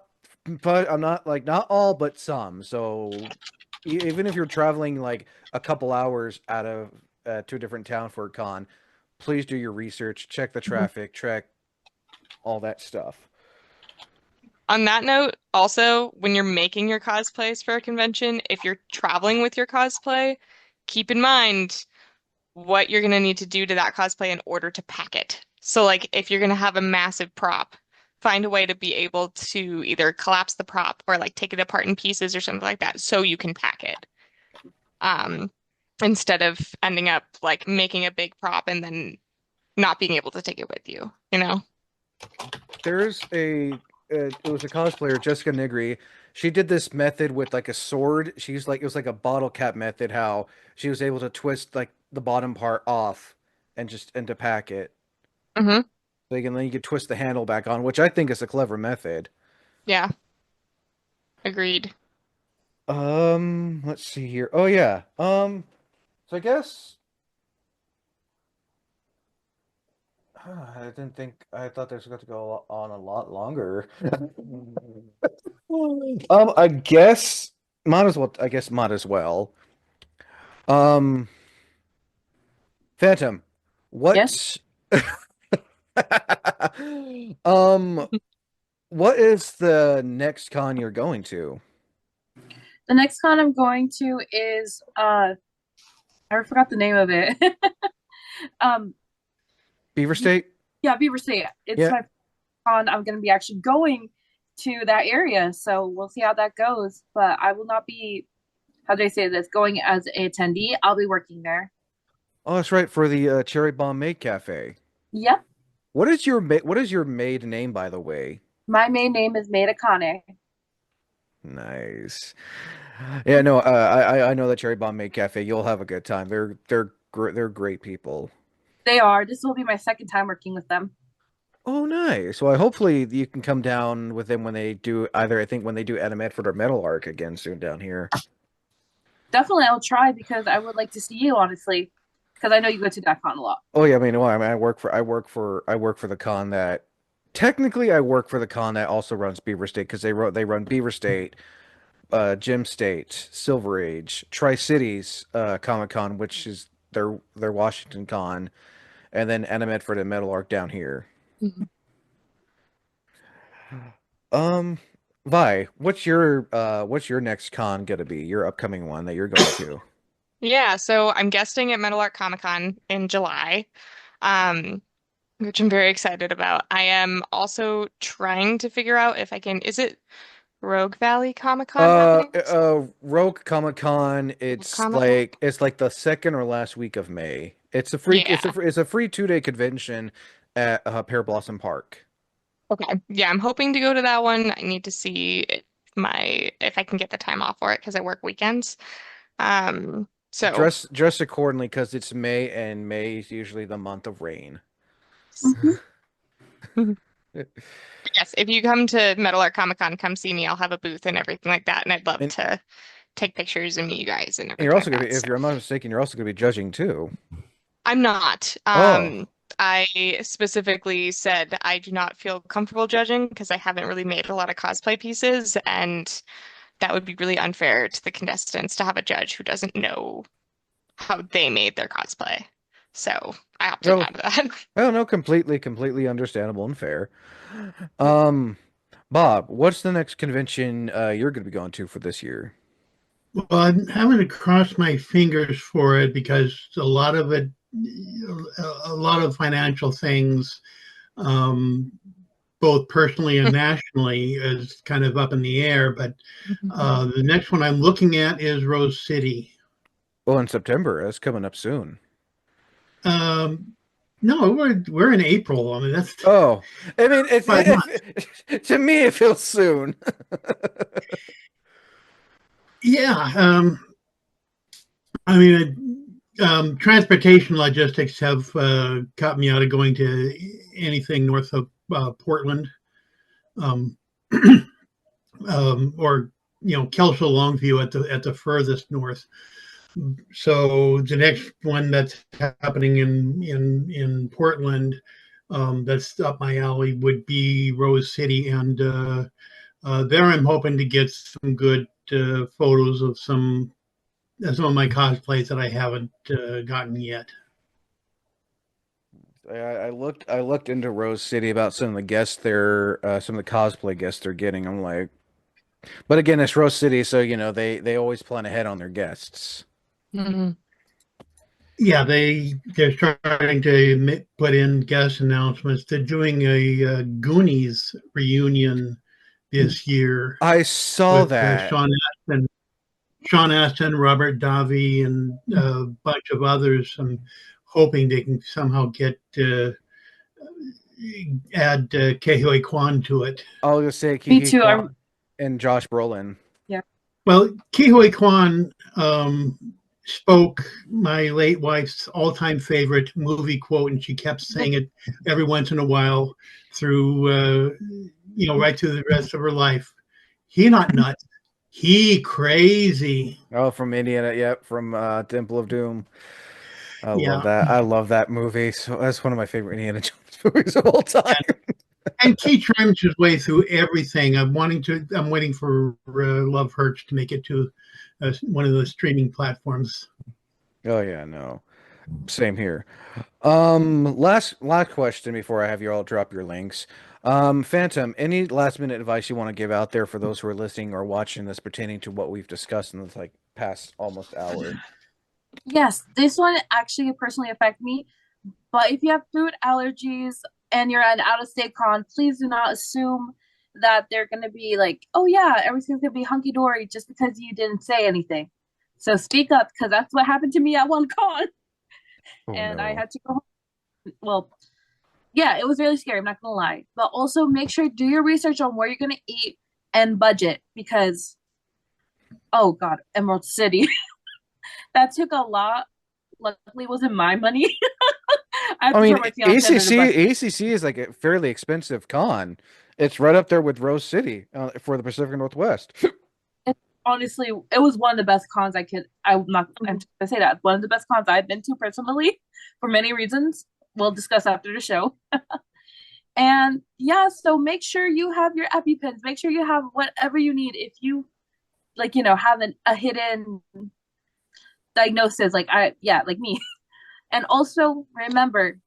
S2: like not all, but some. So even if you're traveling like a couple hours out of to a different town for a con, please do your research, check the traffic, check all that stuff.
S5: On that note, also, when you're making your cosplays for a convention, if you're traveling with your cosplay, keep in mind what you're going to need to do to that cosplay in order to pack it. So, like, if you're going to have a massive prop, find a way to be able to either collapse the prop or like take it apart in pieces or something like that so you can pack it. Um, Instead of ending up like making a big prop and then not being able to take it with you, you know?
S2: There's it was a cosplayer, Jessica Nigri. She did this method with like a sword. She's like it was like a bottle cap method. How she was able to twist like the bottom part off and to pack it.
S5: Hmm.
S2: Like and then you could twist the handle back on, which I think is a clever method.
S5: Yeah, agreed.
S2: Let's see here. Oh yeah. So I guess I didn't think I thought this was going to go on a lot longer. I guess might as well. I guess might as well. Um, Phantom,
S1: Yes.
S2: what? um, what is the next con you're going to?
S1: The next con I'm going to is I forgot the name of it. um
S2: Beaver State?
S1: yeah, Beaver State. It's
S2: Yeah.
S1: my con. I'm gonna be actually going to that area. So we'll see how that goes. But I will not be, how do I say this, going as an attendee. I'll be working there.
S2: Oh, that's right, for the Cherry Bomb Maid Cafe.
S1: Yep.
S2: What is your maid name, by the way?
S1: My main name is Maida Kane.
S2: Nice. Yeah, no, I know that Cherry Bomb Maid Cafe. You'll have a good time. They're great people.
S1: They are. This will be my second time working with them.
S2: Oh, nice. Well, hopefully you can come down with them when they do either. I think when they do Adam Edford or Metal Arc again soon down here.
S1: Definitely, I'll try because I would like to see you, honestly, because I know you go to that con a lot.
S2: Oh yeah, I work for the con that technically I work for the con that also runs Beaver State because they run Beaver State, Gem State, Silver Age, Tri Cities, Comic Con, which is their Washington con, and then Adam Edford and Metal Arc down here.
S5: Mhm.
S2: Um, Vi, what's your next con gonna be? Your upcoming one that you're going to?
S5: Yeah, so I'm guesting at Metal Art Comic Con in July, um, which I'm very excited about. I am also trying to figure out if I can, is it Rogue Valley Comic Con happening?
S2: Rogue Comic Con.
S5: Comic Con?
S2: It's like the second or last week of May.
S5: Yeah.
S2: It's a free 2 day convention at Pear Blossom Park.
S5: Okay. Yeah, I'm hoping to go to that one. I need to see if I can get the time off for it because I work weekends. So
S2: Dress accordingly because it's May and May is usually the month of rain.
S1: Mhm.
S5: yes, if you come to Metal Art Comic Con, come see me. I'll have a booth and everything like that, and I'd love
S2: And
S5: to take pictures and meet you guys and
S2: you're
S5: everything
S2: also
S5: like
S2: gonna
S5: that.
S2: be, if
S5: So
S2: you're I'm not mistaken, you're also gonna be judging too.
S5: I'm not.
S2: Oh.
S5: I specifically said I do not feel comfortable judging because I haven't really made a lot of cosplay pieces, and that would be really unfair to the contestants to have a judge who doesn't know how they made their cosplay. So I opted
S2: Oh,
S5: out of that.
S2: well, no, completely understandable and fair. Um, Bob, what's the next convention you're going to be going to for this year?
S6: Well, I'm having to cross my fingers for it because a lot of financial things, um, both personally and nationally, is kind of up in the air. But the next one I'm looking at is Rose City.
S2: Well, in September, that's coming up soon.
S6: Um, no, we're in April. I mean, that's
S2: Oh, I mean,
S6: 5 months.
S2: to me, it feels soon.
S6: Yeah. I mean, transportation logistics have cut me out of going to anything north of Portland, um, or Kelso Longview at the furthest north. So the next one that's happening in Portland, that's up my alley, would be Rose City, and there I'm hoping to get some good photos of some of my cosplays that I haven't gotten yet.
S2: I looked into Rose City about some of the guests there, some of the cosplay guests they're getting. I'm like, but again, it's Rose City, so they always plan ahead on their guests.
S5: Mhm.
S6: Yeah, they're starting to put in guest announcements. They're doing a Goonies reunion this year
S2: I saw
S6: with
S2: that.
S6: Sean Astin, Robert Davi, and a bunch of others. I'm hoping they can somehow add Ke Huy Quan to it.
S2: I'll just say
S1: Me
S2: Kiki
S1: too. I'm
S2: Kwan and Josh Brolin.
S1: yeah.
S6: Well, Ke Huy Quan spoke my late wife's all-time favorite movie quote, and she kept saying it every once in a while through, right through the rest of her life. He not nuts. He crazy.
S2: Oh, from Indiana, yep, from Temple of Doom. I love
S6: Yeah.
S2: that. I love that movie. So that's one of my favorite Indiana Jones movies of all time.
S6: And he trims his way through everything. I'm waiting for Love Hurts to make it to one of the streaming platforms.
S2: Oh yeah, no. Same here. Last question before I have you all drop your links. Phantom, any last minute advice you want to give out there for those who are listening or watching this pertaining to what we've discussed in this like past almost hour?
S1: Yes, this one actually personally affect me. But if you have food allergies and you're at an out of state con, please do not assume that they're going to be like, oh yeah, everything's going to be hunky dory just because you didn't say anything. So speak up because that's what happened to me at one con,
S2: Oh
S1: and I
S2: no.
S1: had to go home. Well, yeah, it was really scary. I'm not gonna lie, but also make sure do your research on where you're gonna eat and budget because oh god, Emerald City that took a lot. Luckily, it wasn't my money. I have
S2: I
S1: to
S2: mean,
S1: throw my fiance under the bus.
S2: ACC is like a fairly expensive con. It's right up there with Rose City for the Pacific Northwest.
S1: Honestly, it was one of the best cons I could. I'm gonna say that one of the best cons I've been to personally, for many reasons. We'll discuss after the show. And yeah, so make sure you have your EpiPens. Make sure you have whatever you need. If you have a hidden diagnosis, like me. And also remember,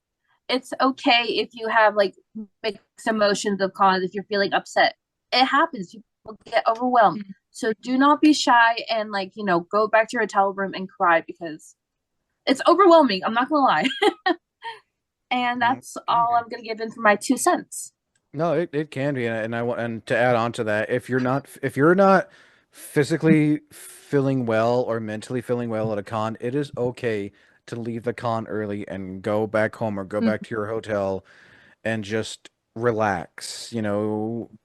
S1: it's okay if you have like mixed emotions of cons. If you're feeling upset, it happens. People get overwhelmed. So do not be shy and go back to your hotel room and cry because it's overwhelming. I'm not gonna lie. And that's all I'm gonna give in for my 2 cents.
S2: No, it can be, and I want and to add on to that, if you're not physically feeling well or mentally feeling well at a con, it is okay to leave the con early and go back home or go back to your hotel and just relax.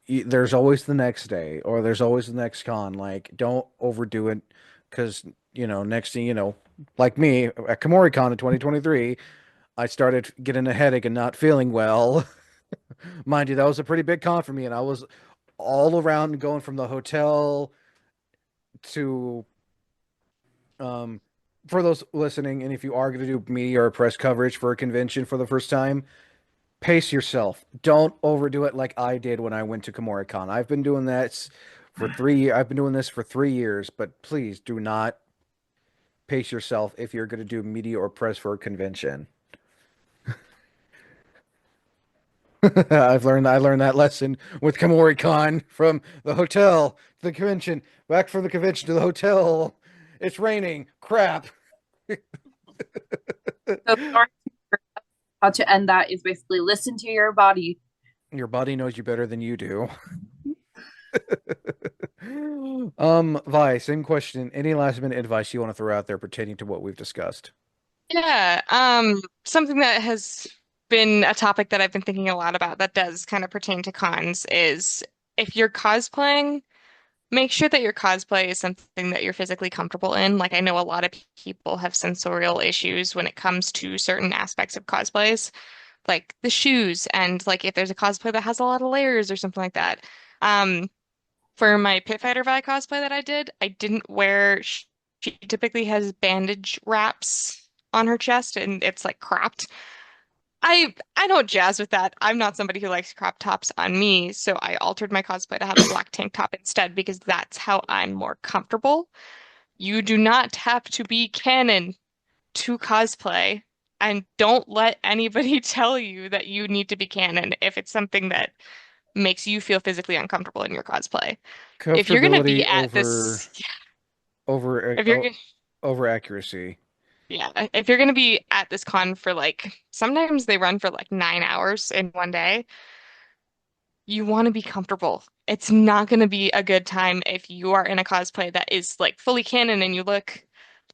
S2: There's always the next day or there's always the next con. Like, don't overdo it because next thing you know, like me at KomoriCon in 2023, I started getting a headache and not feeling well. Mind you, that was a pretty big con for me, and I was all around going from the hotel to um for those listening, and if you are going to do media or press coverage for a convention for the first time, pace yourself. Don't overdo it like I did when I went to KomoriCon. I've been doing that for 3 years. I've been doing this for 3 years, but please do not pace yourself if you're going to do media or press for a convention. I learned that lesson with KomoriCon, from the hotel to the convention, back from the convention to the hotel. It's raining. Crap.
S1: So how to end that is basically listen to your body.
S2: Your body knows you better than you do. Vi, same question. Any last minute advice you want to throw out there pertaining to what we've discussed?
S5: Yeah, something that has been a topic that I've been thinking a lot about that does kind of pertain to cons is if you're cosplaying, make sure that your cosplay is something that you're physically comfortable in. Like I know a lot of people have sensorial issues when it comes to certain aspects of cosplays, like the shoes and like if there's a cosplay that has a lot of layers or something like that. Um, for my Pit Fighter Vi cosplay that I didn't wear. She typically has bandage wraps on her chest, and it's like cropped. I don't jazz with that. I'm not somebody who likes crop tops on me, so I altered my cosplay to have a black tank top instead because that's how I'm more comfortable. You do not have to be canon to cosplay, and don't let anybody tell you that you need to be canon if it's something that makes you feel physically uncomfortable in your cosplay. If you're gonna be
S2: Comfortability
S5: at this,
S2: over
S5: if you're
S2: over accuracy.
S5: yeah, if you're gonna be at this con for like sometimes they run for like 9 hours in one day, you want to be comfortable. It's not gonna be a good time if you are in a cosplay that is like fully canon and you look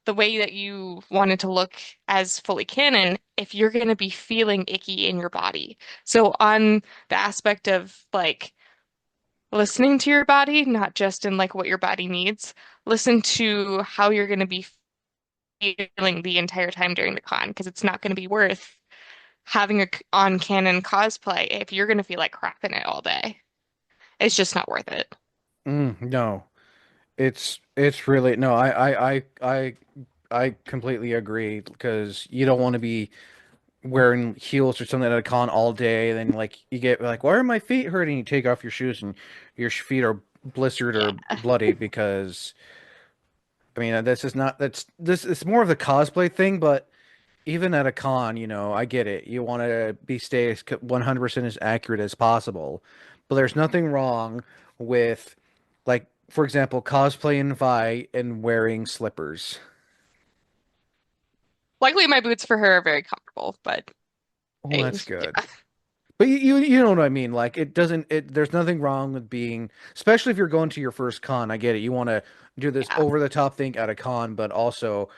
S5: the way that you wanted to look as fully canon, if you're gonna be feeling icky in your body. So on the aspect of like listening to your body, not just in like what your body needs, listen to how you're gonna be feeling the entire time during the con because it's not going to be worth having a on canon cosplay if you're going to feel like crap in it all day. It's just not worth it.
S2: No, it's really no. I completely agree because you don't want to be wearing heels or something at a con all day. And then like you get like, why are my feet hurting? You take off your shoes and your feet are blistered
S5: Yeah.
S2: or bloody because I mean this is not this it's more of the cosplay thing, but even at a con, I get it. You want to stay as 100% as accurate as possible, but there's nothing wrong with, like, for example, cosplaying Vi and wearing slippers.
S5: Luckily, my boots for her are very comfortable, but
S2: Oh, that's
S5: yeah.
S2: good. But you know what I mean? Like it doesn't there's nothing wrong with being, especially if you're going to your first con. I get it. You want to do this
S5: Yeah.
S2: over the top thing at a con, but also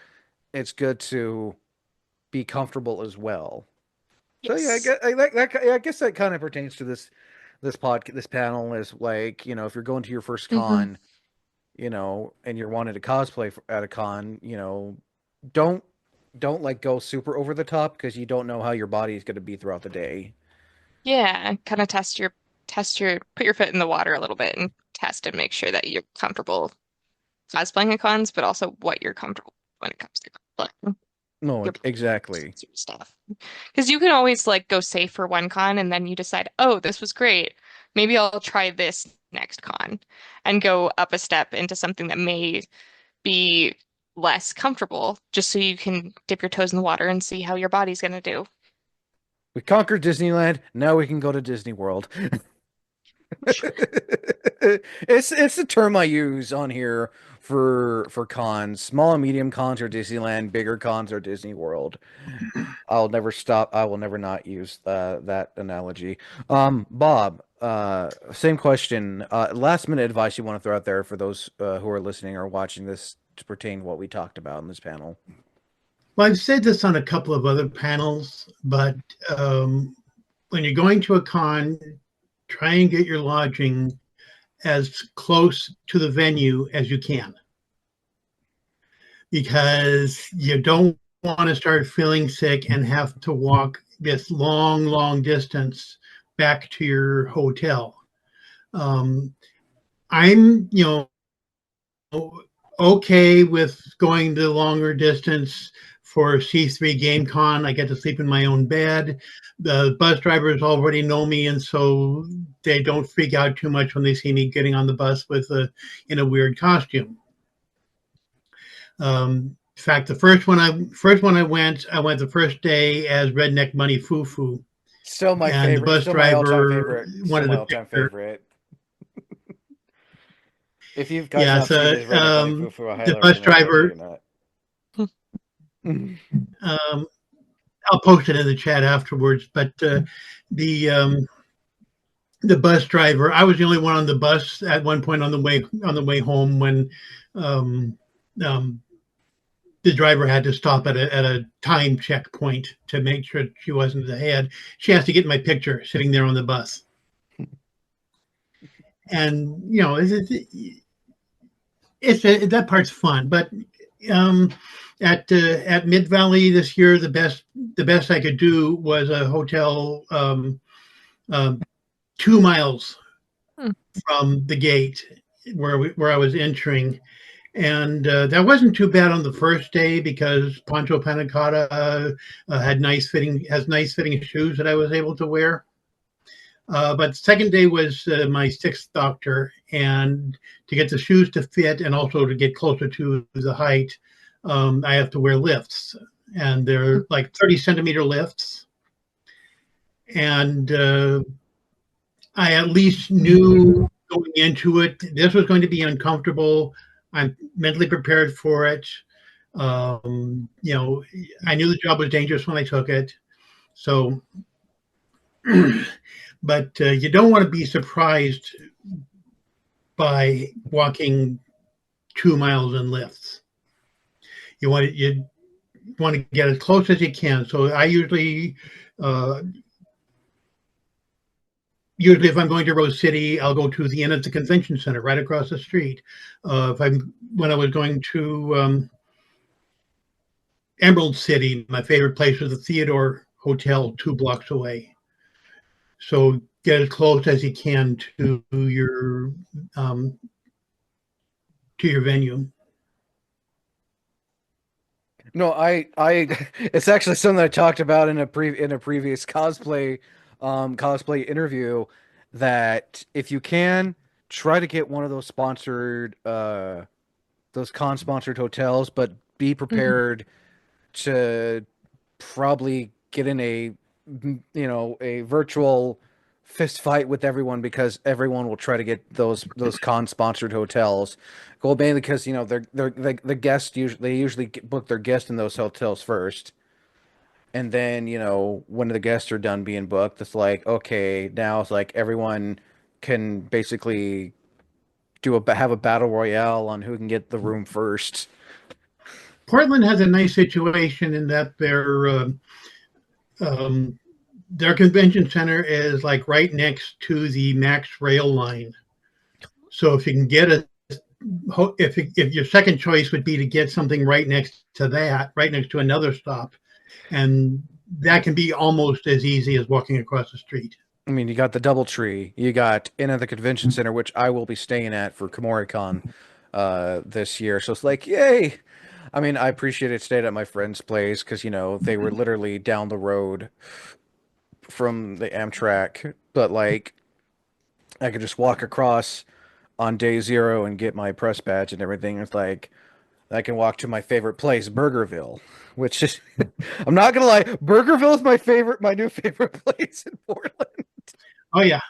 S2: it's good to be comfortable as well. So yeah,
S5: Yes.
S2: I guess that kind of pertains to this panel is like, if you're going to your first
S5: Hmm.
S2: con, and you're wanting to cosplay at a con, don't like go super over the top because you don't know how your body is going to be throughout the day.
S5: Yeah, kind of put your foot in the water a little bit and test and make sure that you're comfortable cosplaying at cons, but also what you're comfortable when it comes to cosplaying.
S2: No,
S5: Your
S2: exactly.
S5: stuff. Because you can always like go safe for one con and then you decide, oh, this was great. Maybe I'll try this next con and go up a step into something that may be less comfortable, just so you can dip your toes in the water and see how your body's gonna do.
S2: We conquered Disneyland. Now we can go to Disney World. It's the term I use on here for cons. Small and medium cons are Disneyland. Bigger cons are Disney World. I'll never stop. I will never not use that analogy. Bob, same question. Last minute advice you want to throw out there for those who are listening or watching this to pertain to what we talked about in this panel.
S6: Well, I've said this on a couple of other panels, but when you're going to a con, try and get your lodging as close to the venue as you can, because you don't want to start feeling sick and have to walk this long, long distance back to your hotel. I'm, okay with going the longer distance for C3 GameCon. I get to sleep in my own bed. The bus drivers already know me, and so they don't freak out too much when they see me getting on the bus in a weird costume. In fact, the first one I went the first day as Redneck Money Foo Foo.
S2: Still my
S6: and
S2: favorite.
S6: The bus
S2: still
S6: driver
S2: my all-time favorite.
S6: wanted
S2: Still my
S6: a
S2: all-time
S6: picture.
S2: favorite. If you guys
S6: Yeah,
S2: not seen
S6: so
S2: his Redneck Money Foo Foo, I
S6: the
S2: highly
S6: bus
S2: recommend
S6: driver.
S2: checking that.
S6: I'll post it in the chat afterwards. But the bus driver, I was the only one on the bus at one point on the way home when um, um, the driver had to stop at a time checkpoint to make sure she wasn't ahead. She has to get my picture sitting there on the bus. And that part's fun. But at Mid Valley this year, the best I could do was a hotel 2 miles from the gate where I was entering, and that wasn't too bad on the first day because Pancho Panicotta has nice fitting shoes that I was able to wear. But the second day was my sixth doctor, and to get the shoes to fit and also to get closer to the height, I have to wear lifts, and they're like 30-centimeter lifts. And I at least knew going into it this was going to be uncomfortable. I'm mentally prepared for it. I knew the job was dangerous when I took it. So, but you don't want to be surprised by walking 2 miles in lifts. You want to get as close as you can. So I usually if I'm going to Rose City, I'll go to the Inn at the Convention Center right across the street. When I was going to Emerald City, my favorite place was the Theodore Hotel 2 blocks away. So get as close as you can to your venue.
S2: No, it's actually something I talked about in a previous cosplay interview, that if you can try to get one of those those con sponsored hotels, but be prepared to probably get in a virtual fist fight with everyone, because everyone will try to get those con sponsored hotels. Go mainly because the guests usually book their guests in those hotels first, and then when the guests are done being booked, it's like, okay, now it's like everyone can basically have a battle royale on who can get the room first.
S6: Portland has a nice situation in that their convention center is like right next to the Max rail line. So if you can get if your second choice would be to get something right next to another stop, and that can be almost as easy as walking across the street.
S2: I mean, you got the DoubleTree, you got Inn at the Convention Center, which I will be staying at for KomoriCon this year. So it's like, yay! I mean, I appreciated staying at my friend's place because, they were literally down the road from the Amtrak, but like I could just walk across on day 0 and get my press badge and everything. It's like I can walk to my favorite place, Burgerville, which is I'm not gonna lie, Burgerville is my new favorite place in Portland.
S6: Oh yeah.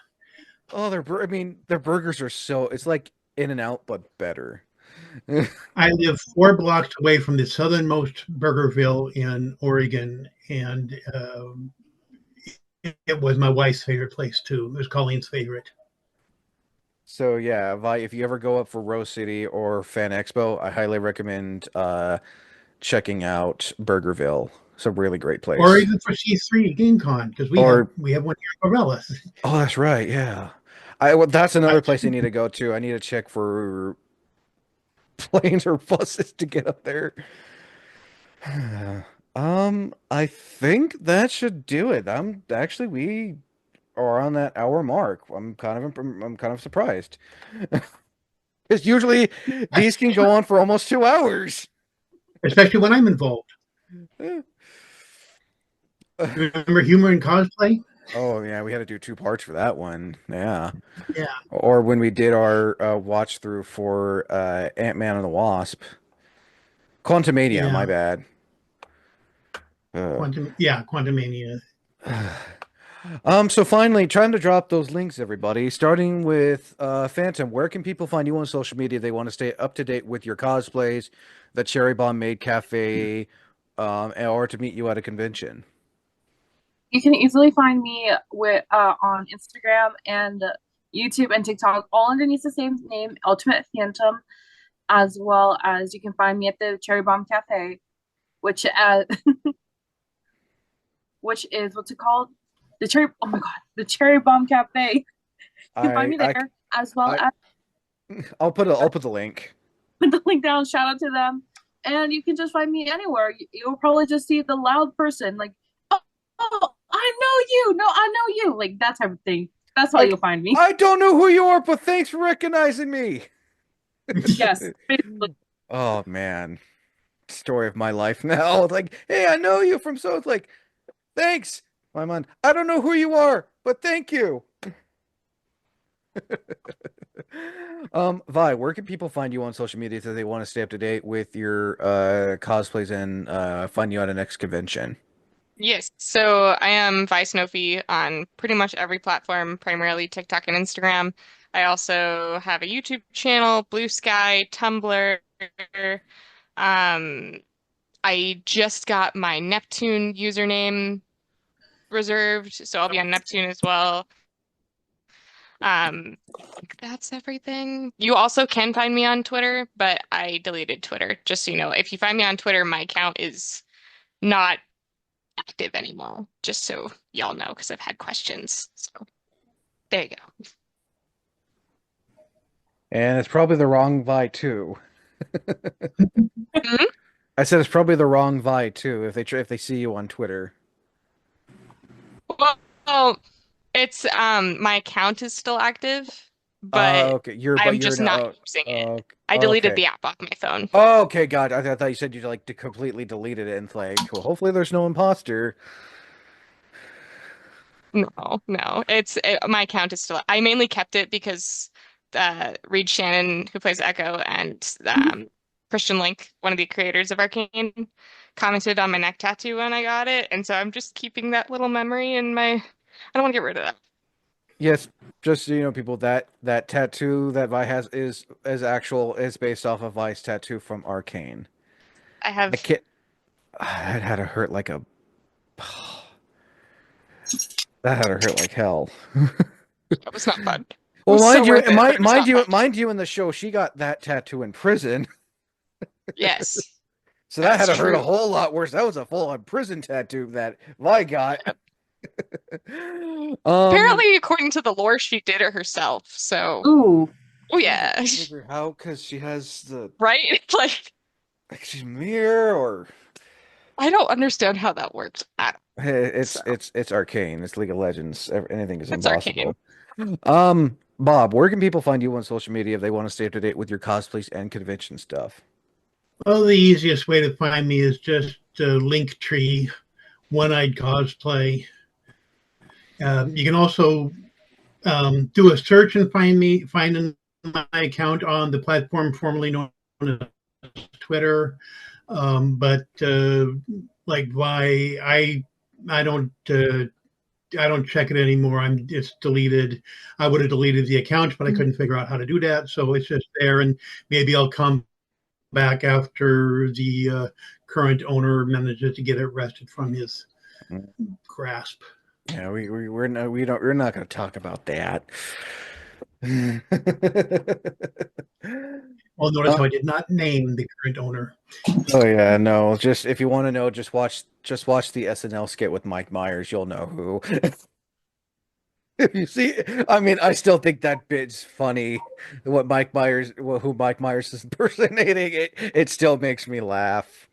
S2: Oh, their burgers are it's like In-N-Out but better.
S6: I live 4 blocks away from the southernmost Burgerville in Oregon, and it was my wife's favorite place too. It was Colleen's favorite.
S2: So yeah, if you ever go up for Rose City or Fan Expo, I highly recommend checking out Burgerville. It's a really great place.
S6: Or even for C3 GameCon, because we have one here in Corellis.
S2: Oh, that's right. Yeah. That's another place I need to go to. I need to check for planes or buses to get up there. I think that should do it. We are on that hour mark. I'm kind of surprised. Because usually these can go on for almost 2 hours.
S6: Especially when I'm involved. Remember humor and cosplay?
S2: Oh yeah, we had to do 2 parts for that one. Yeah.
S6: Yeah.
S2: Or when we did our watch through for Ant-Man and the Wasp. Quantumania, my
S6: Yeah.
S2: bad.
S6: Quantumania.
S2: So finally, trying to drop those links, everybody. Starting with Phantom, where can people find you on social media? They want to stay up to date with your cosplays, the Cherry Bomb Maid Cafe, or to meet you at a convention.
S1: You can easily find me with on Instagram and YouTube and TikTok, all underneath the same name, Ultimate Phantom, as well as you can find me at the Cherry Bomb Cafe, which which is what's it called? The Cherry. Oh my God, the Cherry Bomb Cafe. You can find me there, as well as
S2: I'll put the link.
S1: put the link down. Shout out to them, and you can just find me anywhere. You'll probably just see the loud person, like, oh, I know you. No, I know you. Like that type of thing. That's how you'll find me.
S2: I don't know who you are, but thanks for recognizing me.
S1: Yes, basically.
S2: Oh man, story of my life now. It's like, hey, I know you from so. It's like, thanks. My mind. I don't know who you are, but thank you. Vi, where can people find you on social media if they want to stay up to date with your cosplays and find you at a next convention?
S5: Yes, so I am Vi Snowfy on pretty much every platform, primarily TikTok and Instagram. I also have a YouTube channel, Blue Sky, Tumblr. Um, I just got my Neptune username reserved, so I'll be on Neptune as well. I think that's everything. You also can find me on Twitter, but I deleted Twitter, just so you know. If you find me on Twitter, my account is not active anymore, just so y'all know, because I've had questions. So there you go.
S2: And it's probably the wrong Vi too.
S5: Mhm.
S2: I said it's probably the wrong Vi too if they see you on Twitter.
S5: Well, it's my account is still active, but
S2: Okay.
S5: I'm
S2: You're
S5: just
S2: no.
S5: not
S2: Oh,
S5: using it.
S2: oh,
S5: I deleted
S2: okay.
S5: the app off my phone.
S2: Oh, okay, God. I thought you said you like to completely deleted it and it's like, well, hopefully there's no imposter.
S5: No, no. My account is still. I mainly kept it because Reed Shannon, who plays Echo, and Christian Link, one of the creators of Arcane, commented on my neck tattoo when I got it, and so I'm just keeping that little memory in my. I don't want to get rid of that.
S2: Yes, just so you know, people, that tattoo that Vi has is based off of Vi's tattoo from Arcane.
S5: I
S2: I
S5: have.
S2: can't. That had to hurt like a. That had to hurt like hell.
S5: That was not fun. It
S2: Well,
S5: was so worth it, but it was not fun.
S2: mind you, in the show, she got that tattoo in prison,
S5: Yes,
S2: so that had
S5: that's
S2: to hurt a
S5: true.
S2: whole lot worse. That was a full-on prison tattoo that Vi got.
S5: Apparently, according to the lore, she did it herself. So,
S1: Ooh.
S5: oh yeah,
S2: How? Because she has the
S5: right?
S2: like she's mirror or
S5: I don't understand how that works at all. So,
S2: it's Arcane. It's League of Legends. Anything is
S5: it's Arcane.
S2: impossible. Bob, where can people find you on social media if they want to stay up to date with your cosplays and convention stuff?
S6: Well, the easiest way to find me is just Linktree, One-Eyed Cosplay. You can also do a search and find my account on the platform formerly known as Twitter. But like why I don't I don't check it anymore. It's deleted. I would have deleted the account, but I couldn't figure out how to do that. So it's just there, and maybe I'll come back after the current owner manages to get it wrested from his grasp.
S2: Yeah, we're not going to talk about that.
S6: Well, notice how I did not name the current owner.
S2: Oh yeah, no. Just if you want to know, just watch the SNL skit with Mike Myers. You'll know who. If you see, I mean, I still think that bit's funny. Who Mike Myers is impersonating, it still makes me laugh.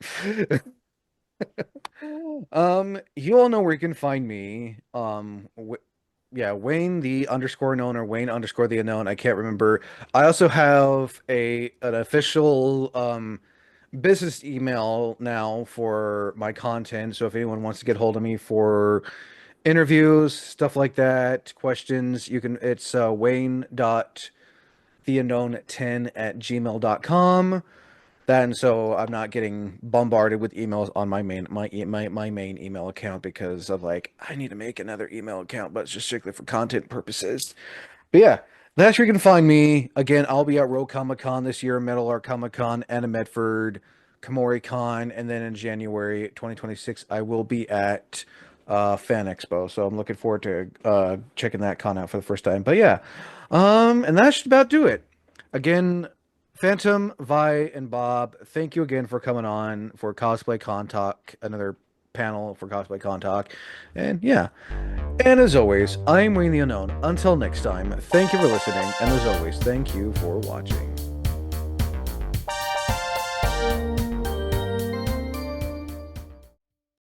S2: You all know where you can find me. yeah, Wayne the underscore unknown or Wayne underscore the unknown. I can't remember. I also have an official business email now for my content. So if anyone wants to get hold of me for interviews, stuff like that, questions, you can, it's wayne.theunknown10@gmail.com. That, and so I'm not getting bombarded with emails on my main email account because of like I need to make another email account, but it's just strictly for content purposes. But yeah, that's where you can find me. Again, I'll be at Rogue Comic Con this year, Metal Art Comic Con, and Medford, Kamori Con, and then in January 2026, I will be at Fan Expo. So I'm looking forward to checking that con out for the first time. But yeah, and that should about do it. Again, Phantom, Vi, and Bob, thank you again for coming on for Cosplay Con Talk, another panel for Cosplay Con Talk. And yeah. And as always, I'm Wayne the Unknown. Until next time, thank you for listening, and as always, thank you for watching.